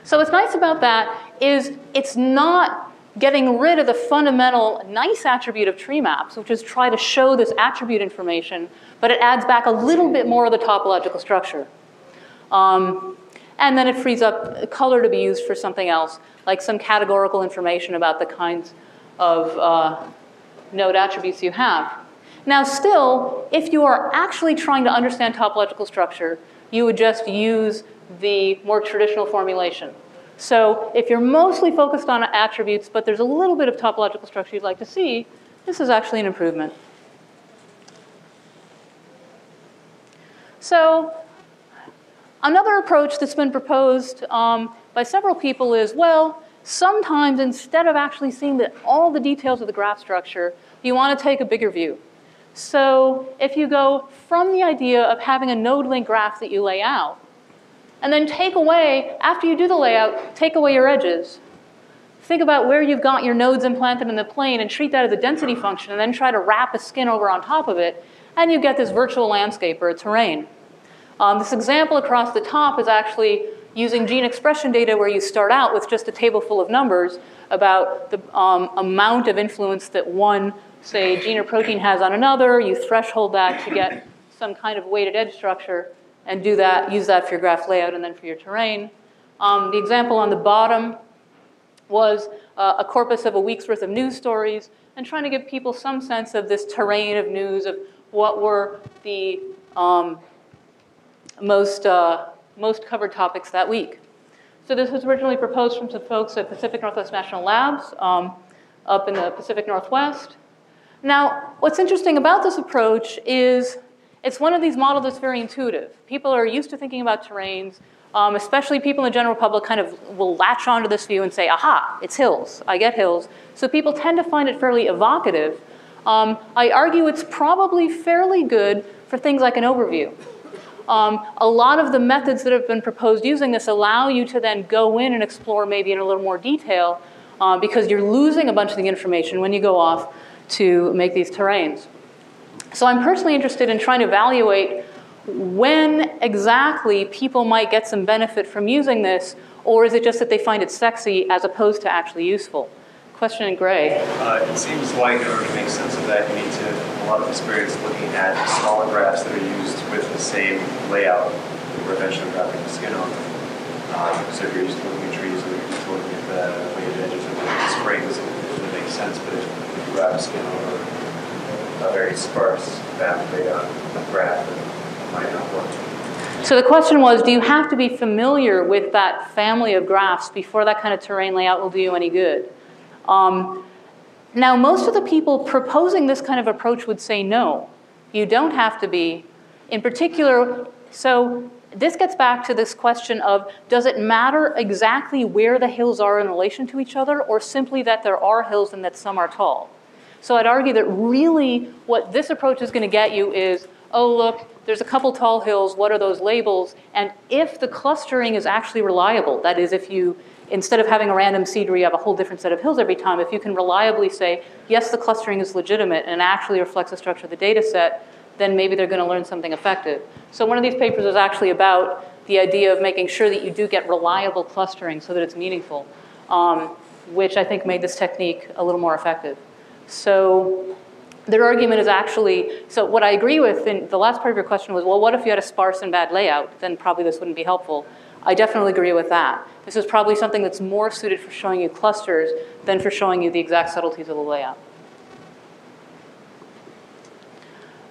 So what's nice about that is it's not getting rid of the fundamental nice attribute of Treemaps, which is try to show this attribute information, but it adds back a little bit more of the topological structure. And then it frees up color to be used for something else, like some categorical information about the kinds of node attributes you have. Now still, if you are actually trying to understand topological structure, you would just use the more traditional formulation. So if you're mostly focused on attributes, but there's a little bit of topological structure you'd like to see, this is actually an improvement. So another approach that's been proposed by several people is, well, sometimes instead of actually seeing all the details of the graph structure, you want to take a bigger view. So if you go from the idea of having a node link graph that you lay out, and then take away, after you do the layout, take away your edges. Think about where you've got your nodes implanted in the plane and treat that as a density function, and then try to wrap a skin over on top of it, and you get this virtual landscape or a terrain. This example across the top is actually using gene expression data where you start out with just a table full of numbers about the amount of influence that one, say, gene or protein has on another. You threshold that to get some kind of weighted edge structure, and do that, use that for your graph layout and then for your terrain. The example on the bottom was a corpus of a week's worth of news stories and trying to give people some sense of this terrain of news of what were the most covered topics that week. So this was originally proposed from some folks at Pacific Northwest National Labs up in the Pacific Northwest. Now, what's interesting about this approach is it's one of these models that's very intuitive. People are used to thinking about terrains, especially people in the general public kind of will latch onto this view and say, aha, it's hills, I get hills. So people tend to find it fairly evocative. I argue it's probably fairly good for things like an overview. A lot of the methods that have been proposed using this allow you to then go in and explore maybe in a little more detail because you're losing a bunch of the information when you go off to make these terrains. So I'm personally interested in trying to evaluate when exactly people might get some benefit from using this, or is it just that they find it sexy as opposed to actually useful? Question in gray. It seems like in order to make sense of that, you need to have a lot of experience looking at smaller graphs that are used with the same layout or eventually wrapping the skin on them. So if you're used to looking at trees or you're used to looking at the weighted edges of the springs, it would make sense, but if you wrap skin over a very sparse map layout graph, it might not work. So the question was, do you have to be familiar with that family of graphs before that kind of terrain layout will do you any good? Now, most of the people proposing this kind of approach would say no. You don't have to be. In particular, so this gets back to this question of, does it matter exactly where the hills are in relation to each other, or simply that there are hills and that some are tall? So I'd argue that really what this approach is going to get you is, oh, look, there's a couple tall hills. What are those labels? And if the clustering is actually reliable, that is, if you, instead of having a random seed where you have a whole different set of hills every time, if you can reliably say, yes, the clustering is legitimate and actually reflects the structure of the data set, then maybe they're going to learn something effective. So one of these papers is actually about the idea of making sure that you do get reliable clustering so that it's meaningful, which I think made this technique a little more effective. So their argument is actually, so what I agree with in the last part of your question was, well, what if you had a sparse and bad layout? Then probably this wouldn't be helpful. I definitely agree with that. This is probably something that's more suited for showing you clusters than for showing you the exact subtleties of the layout.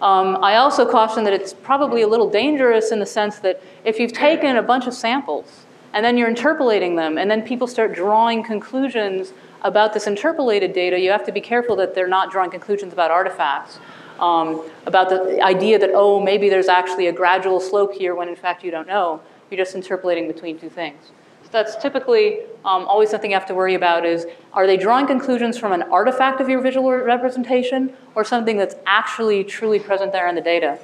I also caution that it's probably a little dangerous in the sense that if you've taken a bunch of samples and then you're interpolating them and then people start drawing conclusions about this interpolated data, you have to be careful that they're not drawing conclusions about artifacts, about the idea that, oh, maybe there's actually a gradual slope here when in fact you don't know. You're just interpolating between two things. So that's typically always something you have to worry about is, are they drawing conclusions from an artifact of your visual representation or something that's actually truly present there in the data?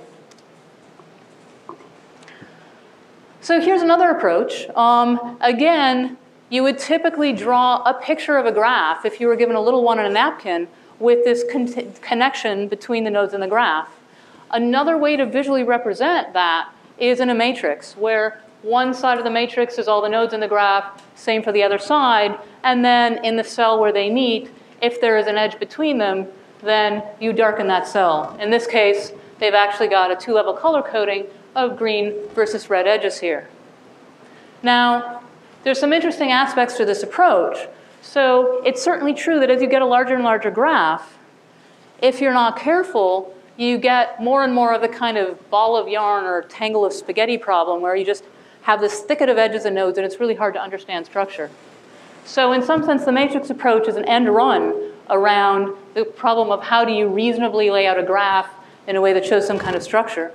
So here's another approach. Again, you would typically draw a picture of a graph if you were given a little one on a napkin with this connection between the nodes in the graph. Another way to visually represent that is in a matrix where one side of the matrix is all the nodes in the graph, same for the other side, and then in the cell where they meet, if there is an edge between them, then you darken that cell. In this case, they've actually got a two-level color coding of green versus red edges here. Now, there's some interesting aspects to this approach. So it's certainly true that as you get a larger and larger graph, if you're not careful, you get more and more of the kind of ball of yarn or tangle of spaghetti problem where you just have this thicket of edges and nodes and it's really hard to understand structure. So in some sense, the matrix approach is an end run around the problem of how do you reasonably lay out a graph in a way that shows some kind of structure.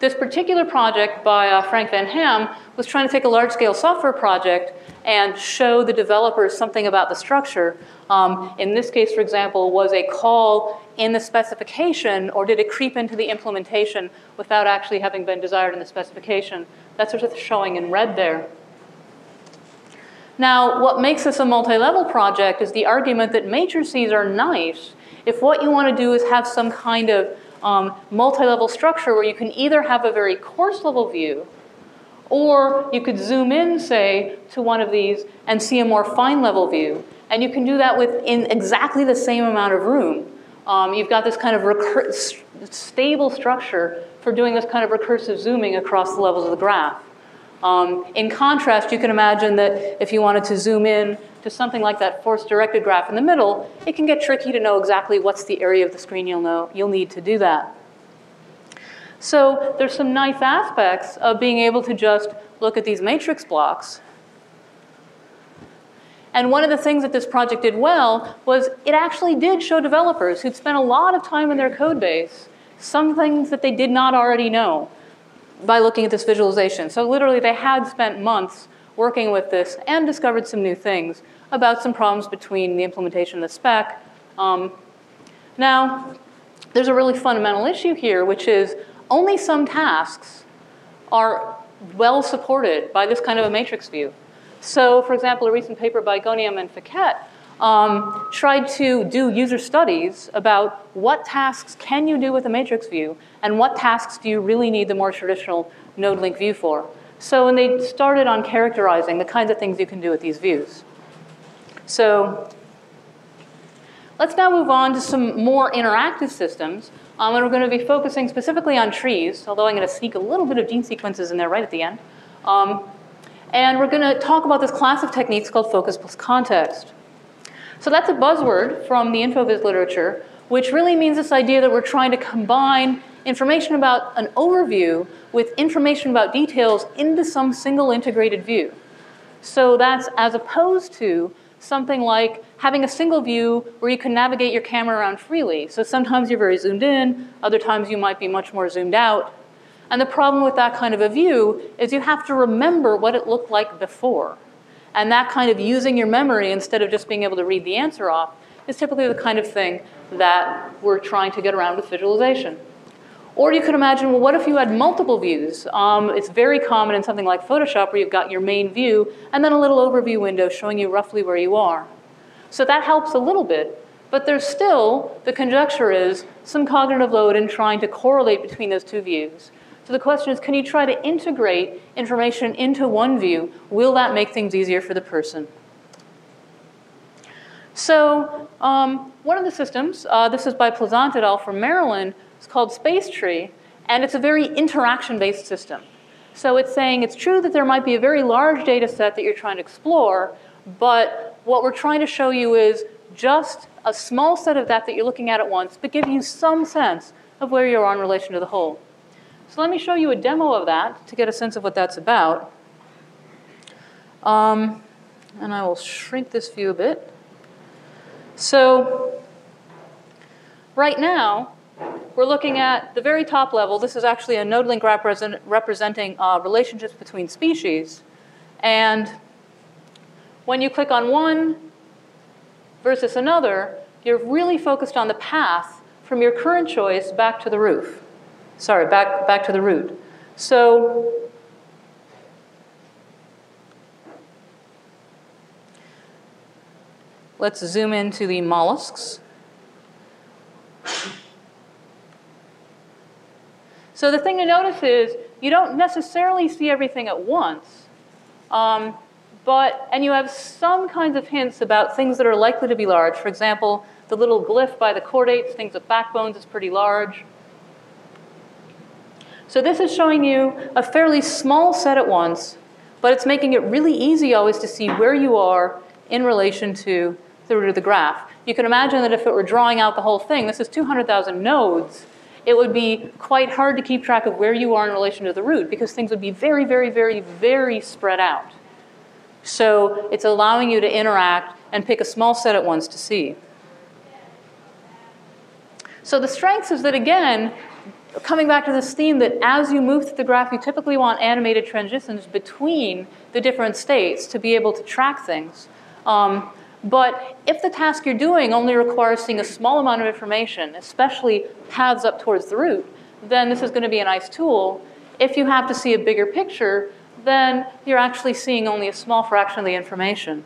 This particular project by Frank Van Ham was trying to take a large-scale software project and show the developers something about the structure. In this case, for example, was a call in the specification, or did it creep into the implementation without actually having been desired in the specification? That's sort of showing in red there. Now, what makes this a multi-level project is the argument that matrices are nice if what you want to do is have some kind of multi-level structure where you can either have a very coarse level view, or you could zoom in, say, to one of these and see a more fine level view. And you can do that within exactly the same amount of room. You've got this kind of stable structure for doing this kind of recursive zooming across the levels of the graph. In contrast, you can imagine that if you wanted to zoom in to something like that force-directed graph in the middle, it can get tricky to know exactly what's the area of the screen you'll need to do that. So there's some nice aspects of being able to just look at these matrix blocks. And one of the things that this project did well was it actually did show developers who'd spent a lot of time in their code base some things that they did not already know by looking at this visualization. So literally they had spent months working with this and discovered some new things about some problems between the implementation and the spec. Now, there's a really fundamental issue here, which is only some tasks are well supported by this kind of a matrix view. So, for example, a recent paper by Goniam and Fiquet tried to do user studies about what tasks can you do with a matrix view and what tasks do you really need the more traditional node link view for. So when they started on characterizing the kinds of things you can do with these views. So let's now move on to some more interactive systems. And we're going to be focusing specifically on trees, although I'm going to sneak a little bit of gene sequences in there right at the end. And we're going to talk about this class of techniques called focus plus context. So that's a buzzword from the infovis literature, which really means this idea that we're trying to combine information about an overview with information about details into some single integrated view. So that's as opposed to something like having a single view where you can navigate your camera around freely. So sometimes you're very zoomed in, other times you might be much more zoomed out. And the problem with that kind of a view is you have to remember what it looked like before. And that kind of using your memory instead of just being able to read the answer off is typically the kind of thing that we're trying to get around with visualization. Or you could imagine, well, what if you had multiple views? It's very common in something like Photoshop where you've got your main view and then a little overview window showing you roughly where you are. So that helps a little bit, but there's still, the conjecture is, some cognitive load in trying to correlate between those two views. So the question is, can you try to integrate information into one view? Will that make things easier for the person? So one of the systems, this is by Pleasant et al. From Maryland, it's called Space Tree, and it's a very interaction-based system. So it's saying it's true that there might be a very large data set that you're trying to explore, but what we're trying to show you is just a small set of that you're looking at once, but give you some sense of where you are in relation to the whole. So let me show you a demo of that to get a sense of what that's about. And I will shrink this view a bit. So right now, we're looking at the very top level. This is actually a node link representing relationships between species. And when you click on one versus another, you're really focused on the path from your current choice back to the roof. Sorry, back to the root. So let's zoom into the mollusks. So the thing to notice is you don't necessarily see everything at once, and you have some kinds of hints about things that are likely to be large. For example, the little glyph by the chordates, things with backbones, is pretty large. So this is showing you a fairly small set at once, but it's making it really easy always to see where you are in relation to the root of the graph. You can imagine that if it were drawing out the whole thing, this is 200,000 nodes, it would be quite hard to keep track of where you are in relation to the root because things would be very, very, very, very spread out. So it's allowing you to interact and pick a small set at once to see. So the strengths is that, again, coming back to this theme that as you move through the graph, you typically want animated transitions between the different states to be able to track things. But if the task you're doing only requires seeing a small amount of information, especially paths up towards the root, then this is going to be a nice tool. If you have to see a bigger picture, then you're actually seeing only a small fraction of the information.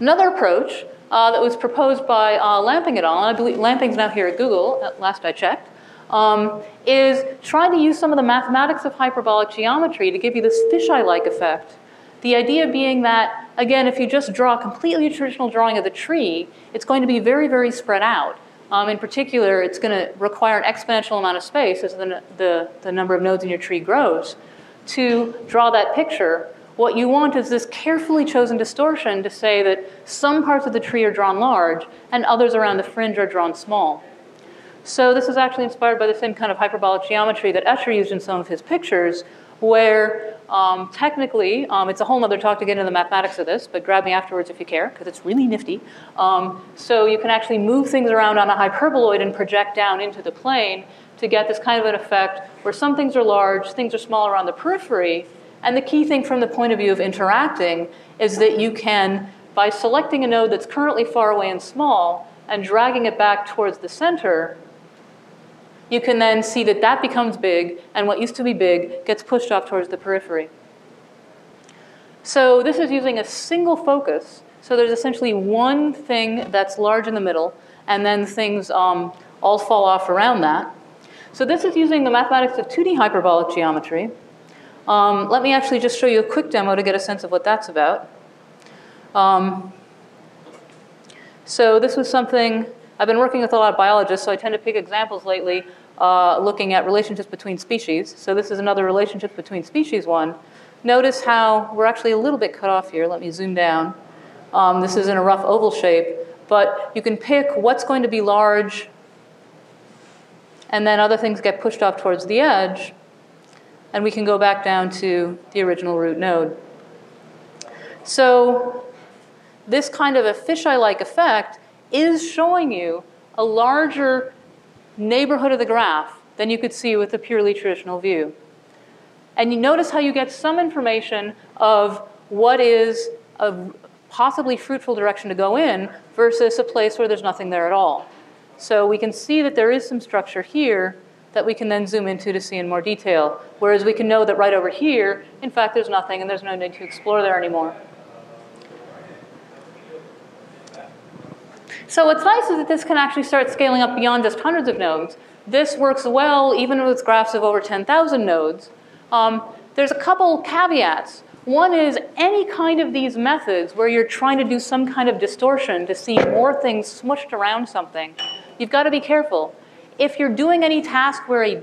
Another approach that was proposed by Lamping et al., and I believe Lamping's now here at Google, at last I checked, is trying to use some of the mathematics of hyperbolic geometry to give you this fisheye-like effect. The idea being that, again, if you just draw a completely traditional drawing of the tree, it's going to be very, very spread out. In particular, it's going to require an exponential amount of space as the number of nodes in your tree grows to draw that picture. What you want is this carefully chosen distortion to say that some parts of the tree are drawn large and others around the fringe are drawn small. So this is actually inspired by the same kind of hyperbolic geometry that Escher used in some of his pictures, where technically, it's a whole other talk to get into the mathematics of this, but grab me afterwards if you care, because it's really nifty. So you can actually move things around on a hyperboloid and project down into the plane to get this kind of an effect where some things are large, things are small around the periphery. And the key thing from the point of view of interacting is that you can, by selecting a node that's currently far away and small and dragging it back towards the center, you can then see that that becomes big, and what used to be big gets pushed off towards the periphery. So this is using a single focus. So there's essentially one thing that's large in the middle, and then things all fall off around that. So this is using the mathematics of 2D hyperbolic geometry. Let me actually just show you a quick demo to get a sense of what that's about. So this was something, I've been working with a lot of biologists, so I tend to pick examples lately looking at relationships between species. So this is another relationship between species one. Notice how we're actually a little bit cut off here. Let me zoom down. This is in a rough oval shape, but you can pick what's going to be large, and then other things get pushed off towards the edge, and we can go back down to the original root node. So this kind of a fisheye-like effect is showing you a larger neighborhood of the graph than you could see with a purely traditional view. And you notice how you get some information of what is a possibly fruitful direction to go in versus a place where there's nothing there at all. So we can see that there is some structure here that we can then zoom into to see in more detail, whereas we can know that right over here, in fact, there's nothing and there's no need to explore there anymore. So what's nice is that this can actually start scaling up beyond just hundreds of nodes. This works well even with graphs of over 10,000 nodes. There's a couple caveats. One is any kind of these methods where you're trying to do some kind of distortion to see more things smushed around something, you've got to be careful. If you're doing any task where a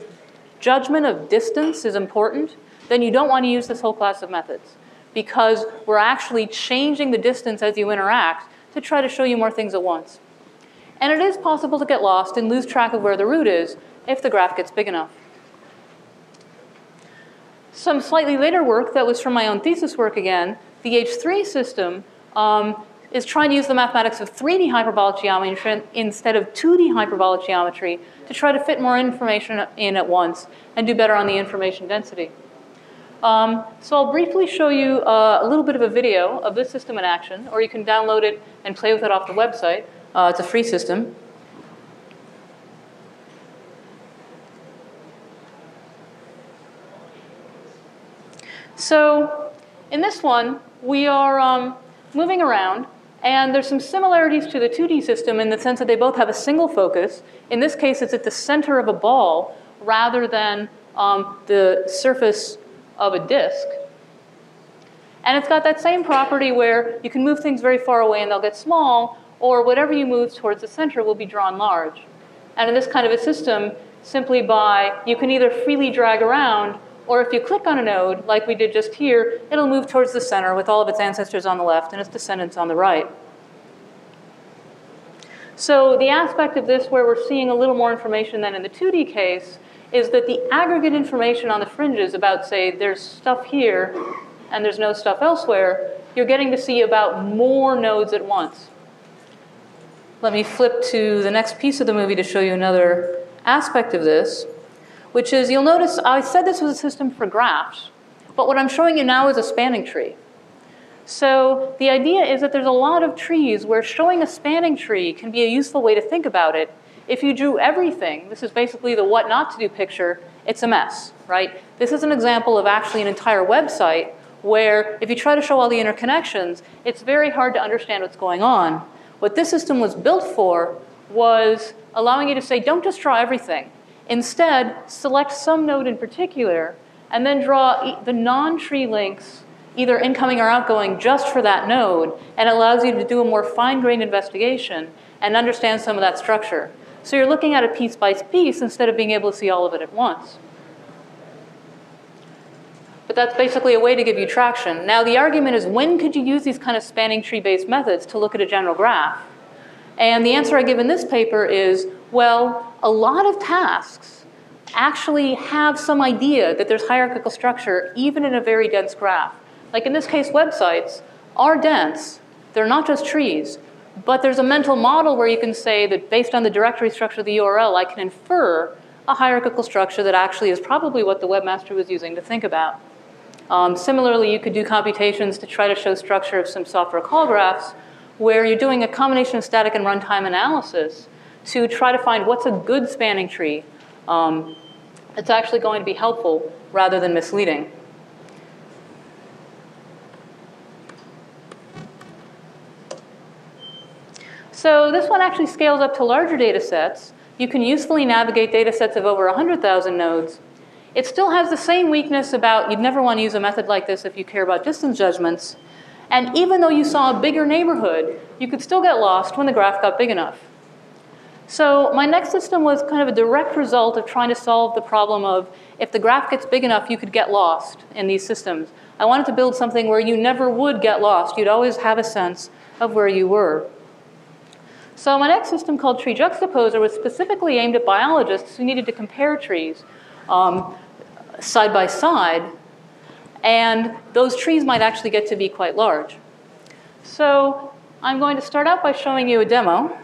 judgment of distance is important, then you don't want to use this whole class of methods, because we're actually changing the distance as you interact to try to show you more things at once. And it is possible to get lost and lose track of where the root is if the graph gets big enough. Some slightly later work that was from my own thesis work again, the H3 system is trying to use the mathematics of 3D hyperbolic geometry instead of 2D hyperbolic geometry to try to fit more information in at once and do better on the information density. So I'll briefly show you a little bit of a video of this system in action, or you can download it and play with it off the website. It's a free system. So in this one, we are moving around, and there's some similarities to the 2D system in the sense that they both have a single focus. In this case, it's at the center of a ball, rather than the surface of a disk. And it's got that same property where you can move things very far away and they'll get small, or whatever you move towards the center will be drawn large. And in this kind of a system, simply by, you can either freely drag around, or if you click on a node, like we did just here, it'll move towards the center with all of its ancestors on the left and its descendants on the right. So the aspect of this where we're seeing a little more information than in the 2D case is that the aggregate information on the fringes about, say, there's stuff here and there's no stuff elsewhere, you're getting to see about more nodes at once. Let me flip to the next piece of the movie to show you another aspect of this, which is, you'll notice I said this was a system for graphs, but what I'm showing you now is a spanning tree. So the idea is that there's a lot of trees where showing a spanning tree can be a useful way to think about it. If you drew everything, this is basically the what not to do picture, it's a mess, right? This is an example of actually an entire website where if you try to show all the interconnections, it's very hard to understand what's going on. What this system was built for was allowing you to say, don't just draw everything. Instead, select some node in particular, and then draw the non-tree links, either incoming or outgoing, just for that node, and it allows you to do a more fine-grained investigation and understand some of that structure. So you're looking at it piece by piece instead of being able to see all of it at once. But that's basically a way to give you traction. Now, the argument is, when could you use these kind of spanning tree-based methods to look at a general graph? And the answer I give in this paper is, well, a lot of tasks actually have some idea that there's hierarchical structure even in a very dense graph. Like in this case, websites are dense. They're not just trees. But there's a mental model where you can say that based on the directory structure of the URL, I can infer a hierarchical structure that actually is probably what the webmaster was using to think about. Similarly, you could do computations to try to show structure of some software call graphs where you're doing a combination of static and runtime analysis to try to find what's a good spanning tree. It's actually going to be helpful rather than misleading. So this one actually scales up to larger data sets. You can usefully navigate data sets of over 100,000 nodes. It still has the same weakness about you'd never want to use a method like this if you care about distance judgments. And even though you saw a bigger neighborhood, you could still get lost when the graph got big enough. So my next system was kind of a direct result of trying to solve the problem of if the graph gets big enough, you could get lost in these systems. I wanted to build something where you never would get lost. You'd always have a sense of where you were. So my next system, called Treejuxtaposer, was specifically aimed at biologists who needed to compare trees side by side. And those trees might actually get to be quite large. So I'm going to start out by showing you a demo.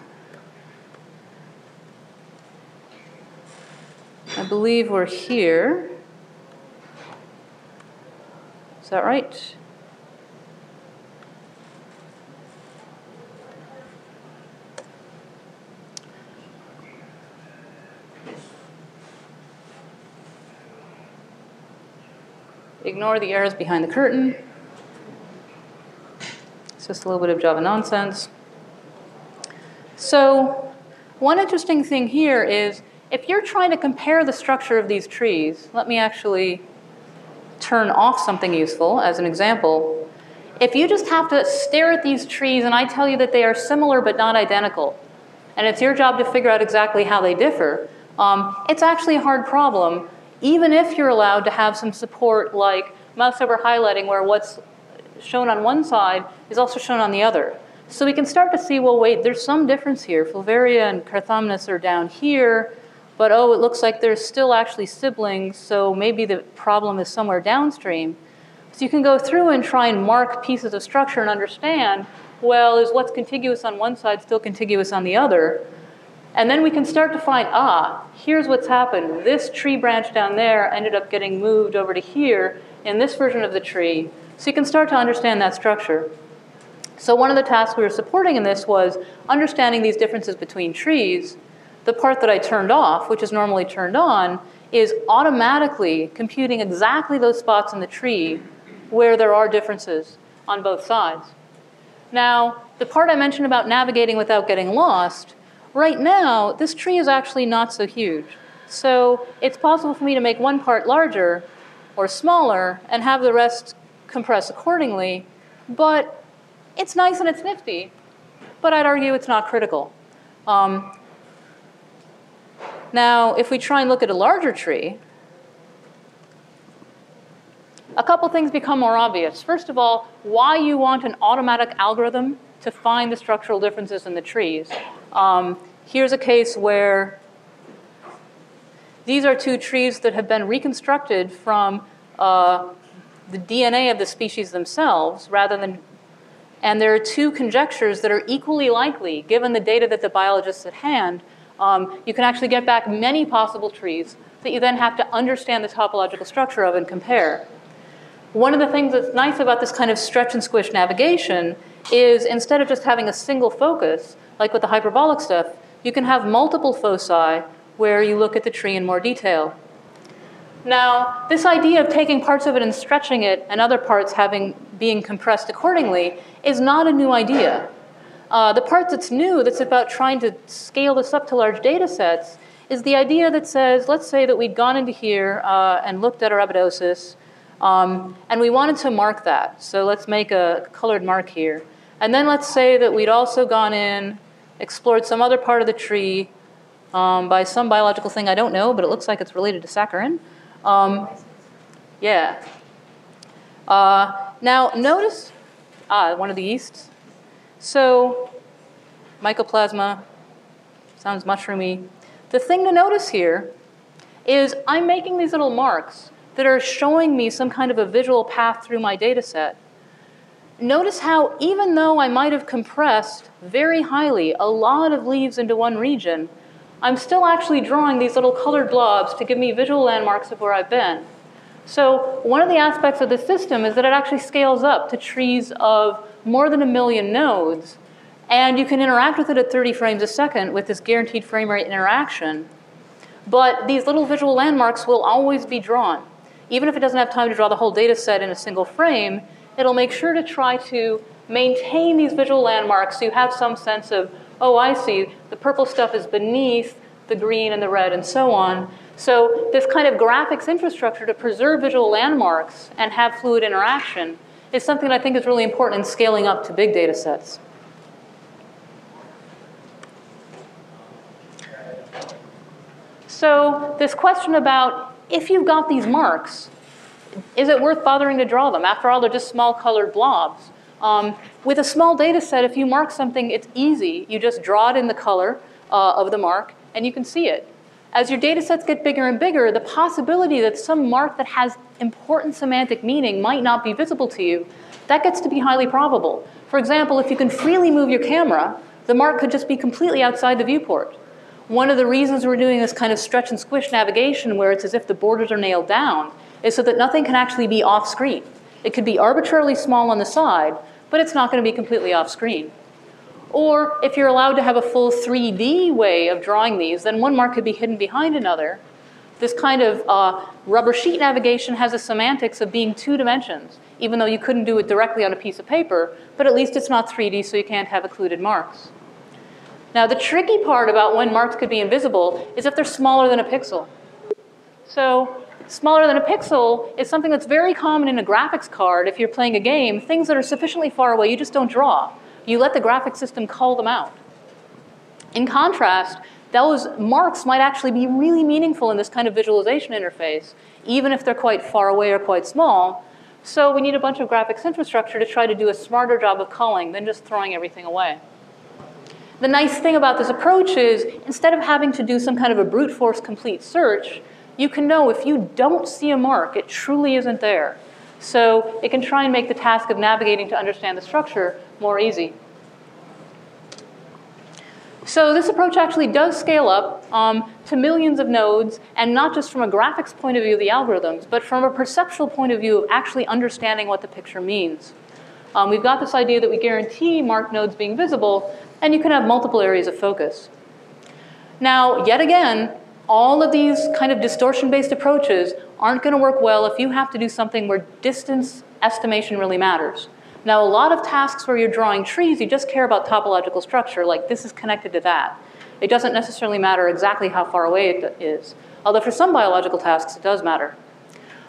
I believe we're here. Is that right? Ignore the errors behind the curtain. It's just a little bit of Java nonsense. So one interesting thing here is if you're trying to compare the structure of these trees, let me actually turn off something useful as an example. If you just have to stare at these trees and I tell you that they are similar but not identical, and it's your job to figure out exactly how they differ, it's actually a hard problem, even if you're allowed to have some support like mouse over highlighting where what's shown on one side is also shown on the other. So we can start to see, well, wait, there's some difference here. Fulvaria and Carthamnus are down here, but oh, it looks like there's still actually siblings, so maybe the problem is somewhere downstream. So you can go through and try and mark pieces of structure and understand, well, is what's contiguous on one side still contiguous on the other? And then we can start to find, here's what's happened. This tree branch down there ended up getting moved over to here in this version of the tree. So you can start to understand that structure. So one of the tasks we were supporting in this was understanding these differences between trees. The part that I turned off, which is normally turned on, is automatically computing exactly those spots in the tree where there are differences on both sides. Now, the part I mentioned about navigating without getting lost, right now, this tree is actually not so huge. So it's possible for me to make one part larger or smaller and have the rest compress accordingly, but it's nice and it's nifty, but I'd argue it's not critical. Now, if we try and look at a larger tree, a couple things become more obvious. First of all, why you want an automatic algorithm to find the structural differences in the trees. Here's a case where these are two trees that have been reconstructed from the DNA of the species themselves, rather than, and there are two conjectures that are equally likely, given the data that the biologists at hand. You can actually get back many possible trees that you then have to understand the topological structure of and compare. One of the things that's nice about this kind of stretch and squish navigation is instead of just having a single focus, like with the hyperbolic stuff, you can have multiple foci where you look at the tree in more detail. Now, this idea of taking parts of it and stretching it and other parts being compressed accordingly is not a new idea. The part that's new, that's about trying to scale this up to large data sets, is the idea that says, let's say that we'd gone into here and looked at Arabidopsis, and we wanted to mark that. So let's make a colored mark here. And then let's say that we'd also gone in, explored some other part of the tree by some biological thing I don't know, but it looks like it's related to saccharin. Yeah. Now notice, one of the yeasts. So mycoplasma, sounds mushroomy. The thing to notice here is I'm making these little marks that are showing me some kind of a visual path through my data set. Notice how even though I might have compressed very highly a lot of leaves into one region, I'm still actually drawing these little colored blobs to give me visual landmarks of where I've been. So one of the aspects of the system is that it actually scales up to trees of more than 1 million nodes, and you can interact with it at 30 frames a second with this guaranteed frame rate interaction. But these little visual landmarks will always be drawn. Even if it doesn't have time to draw the whole data set in a single frame, it'll make sure to try to maintain these visual landmarks so you have some sense of, oh, I see, the purple stuff is beneath the green and the red and so on. So this kind of graphics infrastructure to preserve visual landmarks and have fluid interaction is something that I think is really important in scaling up to big data sets. So this question about, if you've got these marks, is it worth bothering to draw them? After all, they're just small colored blobs. With a small data set, if you mark something, it's easy. You just draw it in the color of the mark, and you can see it. As your data sets get bigger and bigger, the possibility that some mark that has important semantic meaning might not be visible to you, that gets to be highly probable. For example, if you can freely move your camera, the mark could just be completely outside the viewport. One of the reasons we're doing this kind of stretch and squish navigation where it's as if the borders are nailed down is so that nothing can actually be off screen. It could be arbitrarily small on the side, but it's not going to be completely off screen. Or if you're allowed to have a full 3D way of drawing these, then one mark could be hidden behind another. This kind of rubber sheet navigation has a semantics of being 2 dimensions, even though you couldn't do it directly on a piece of paper, but at least it's not 3D, so you can't have occluded marks. Now, the tricky part about when marks could be invisible is if they're smaller than a pixel. So smaller than a pixel is something that's very common in a graphics card. If you're playing a game, things that are sufficiently far away, you just don't draw. You let the graphics system cull them out. In contrast, those marks might actually be really meaningful in this kind of visualization interface, even if they're quite far away or quite small. So we need a bunch of graphics infrastructure to try to do a smarter job of culling than just throwing everything away. The nice thing about this approach is, instead of having to do some kind of a brute force complete search, you can know if you don't see a mark, it truly isn't there. So it can try and make the task of navigating to understand the structure more easy. So this approach actually does scale up to millions of nodes, and not just from a graphics point of view of the algorithms, but from a perceptual point of view of actually understanding what the picture means. We've got this idea that we guarantee marked nodes being visible, and you can have multiple areas of focus. Now, yet again, all of these kind of distortion-based approaches aren't going to work well if you have to do something where distance estimation really matters. Now, a lot of tasks where you're drawing trees, you just care about topological structure, like this is connected to that. It doesn't necessarily matter exactly how far away it is. although for some biological tasks it does matter.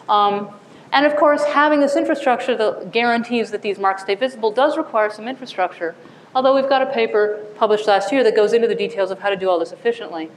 And of course, having this infrastructure that guarantees that these marks stay visible does require some infrastructure, although we've got a paper published last year that goes into the details of how to do all this efficiently.